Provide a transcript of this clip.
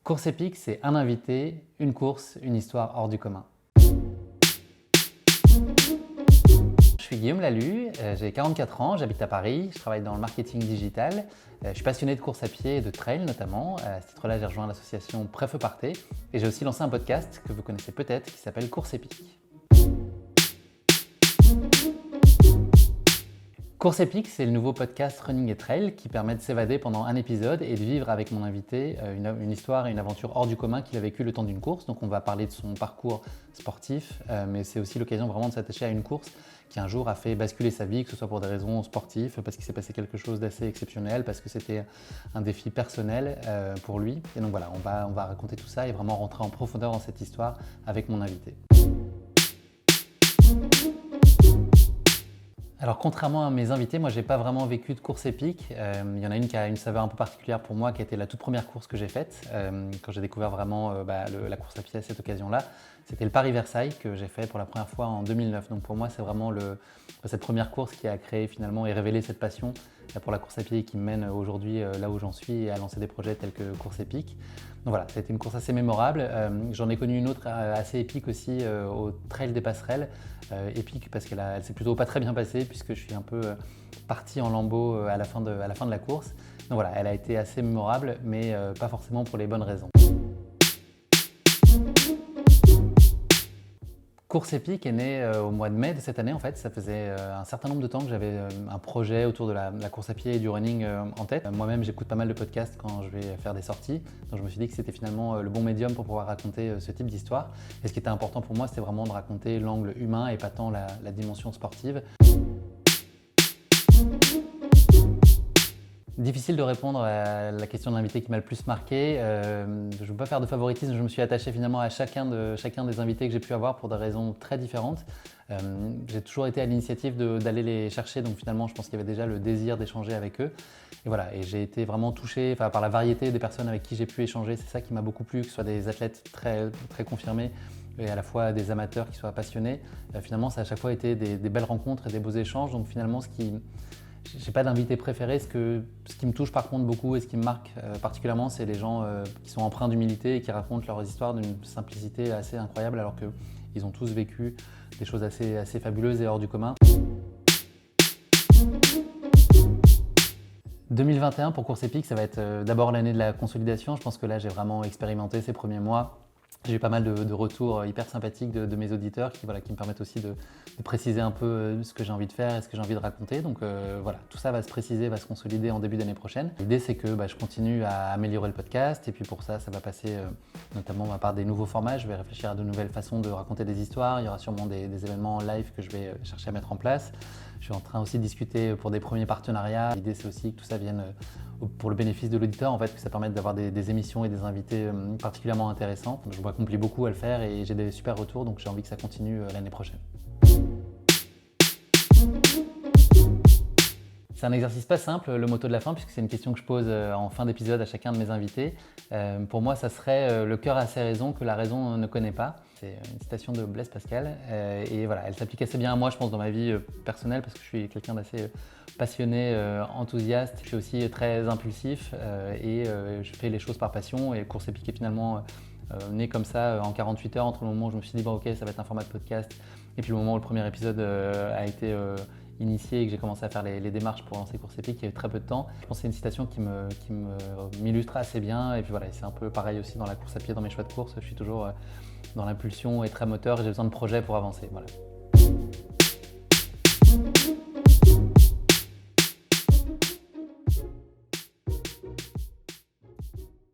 Course épique, c'est un invité, une course, une histoire hors du commun. Je suis Guillaume Lalu, j'ai 44 ans, j'habite à Paris, je travaille dans le marketing digital. Je suis passionné de course à pied et de trail notamment. À ce titre-là, j'ai rejoint l'association Préfeu Partez et j'ai aussi lancé un podcast que vous connaissez peut-être qui s'appelle Course épique. Course épique, c'est le nouveau podcast Running et Trail qui permet de s'évader pendant un épisode et de vivre avec mon invité une histoire et une aventure hors du commun qu'il a vécu le temps d'une course. Donc on va parler de son parcours sportif, mais c'est aussi l'occasion vraiment de s'attacher à une course qui un jour a fait basculer sa vie, que ce soit pour des raisons sportives, parce qu'il s'est passé quelque chose d'assez exceptionnel, parce que c'était un défi personnel pour lui. Et donc voilà, on va raconter tout ça et vraiment rentrer en profondeur dans cette histoire avec mon invité. Alors contrairement à mes invités, moi j'ai pas vraiment vécu de course épique. Il y en a une qui a une saveur un peu particulière pour moi, qui a été la toute première course que j'ai faite, quand j'ai découvert vraiment la course à pied à cette occasion-là. C'était le Paris-Versailles que j'ai fait pour la première fois en 2009. Donc pour moi c'est vraiment cette première course qui a créé finalement et révélé cette passion pour la course à pied qui me mène aujourd'hui là où j'en suis et à lancer des projets tels que Course épique. Donc voilà, ça a été une course assez mémorable. J'en ai connu une autre assez épique aussi au Trail des Passerelles. Épique parce qu'elle s'est plutôt pas très bien passée puisque je suis un peu parti en lambeaux à la fin de la course. Donc voilà, elle a été assez mémorable mais pas forcément pour les bonnes raisons. Course épique est née au mois de mai de cette année en fait. Ça faisait un certain nombre de temps que j'avais un projet autour de la course à pied et du running en tête. Moi-même j'écoute pas mal de podcasts quand je vais faire des sorties. Donc je me suis dit que c'était finalement le bon médium pour pouvoir raconter ce type d'histoire. Et ce qui était important pour moi c'était vraiment de raconter l'angle humain et pas tant la dimension sportive. Difficile de répondre à la question de l'invité qui m'a le plus marqué. Je ne veux pas faire de favoritisme, je me suis attaché finalement à chacun des invités que j'ai pu avoir pour des raisons très différentes. J'ai toujours été à l'initiative d'aller les chercher, donc finalement je pense qu'il y avait déjà le désir d'échanger avec eux. Et voilà, et j'ai été vraiment touché par la variété des personnes avec qui j'ai pu échanger. C'est ça qui m'a beaucoup plu, que ce soit des athlètes très, très confirmés et à la fois des amateurs qui soient passionnés. Finalement ça a à chaque fois été des belles rencontres et des beaux échanges. Donc finalement j'ai pas d'invité préféré. Ce qui me touche par contre beaucoup et ce qui me marque particulièrement, c'est les gens qui sont empreints d'humilité et qui racontent leurs histoires d'une simplicité assez incroyable alors qu'ils ont tous vécu des choses assez fabuleuses et hors du commun. 2021 pour Course épique, ça va être d'abord l'année de la consolidation. Je pense que là j'ai vraiment expérimenté ces premiers mois. J'ai eu pas mal de retours hyper sympathiques de mes auditeurs qui me permettent aussi de préciser un peu ce que j'ai envie de faire et ce que j'ai envie de raconter. Donc voilà, tout ça va se préciser, va se consolider en début d'année prochaine. L'idée c'est que je continue à améliorer le podcast et puis pour ça va passer notamment par des nouveaux formats. Je vais réfléchir à de nouvelles façons de raconter des histoires. Il y aura sûrement des événements en live que je vais chercher à mettre en place. Je suis en train aussi de discuter pour des premiers partenariats. L'idée c'est aussi que tout ça vienne pour le bénéfice de l'auditeur, en fait, que ça permette d'avoir des émissions et des invités particulièrement intéressants. Je m'accomplis beaucoup à le faire et j'ai des super retours, donc j'ai envie que ça continue l'année prochaine. C'est un exercice pas simple, le motto de la fin, puisque c'est une question que je pose en fin d'épisode à chacun de mes invités. Pour moi, ça serait « le cœur a ses raisons que la raison ne connaît pas ». C'est une citation de Blaise Pascal et voilà, elle s'applique assez bien à moi, je pense, dans ma vie personnelle parce que je suis quelqu'un d'assez passionné, enthousiaste. Je suis aussi très impulsif et je fais les choses par passion et Course épique est finalement né comme ça en 48 heures entre le moment où je me suis dit bon, ok, ça va être un format de podcast et puis le moment où le premier épisode a été initié et que j'ai commencé à faire les démarches pour lancer Course épique, il y a eu très peu de temps. Je pense que c'est une citation qui m'illustre assez bien et puis voilà, c'est un peu pareil aussi dans la course à pied, dans mes choix de course, je suis toujours dans l'impulsion et très moteur et j'ai besoin de projets pour avancer. Voilà.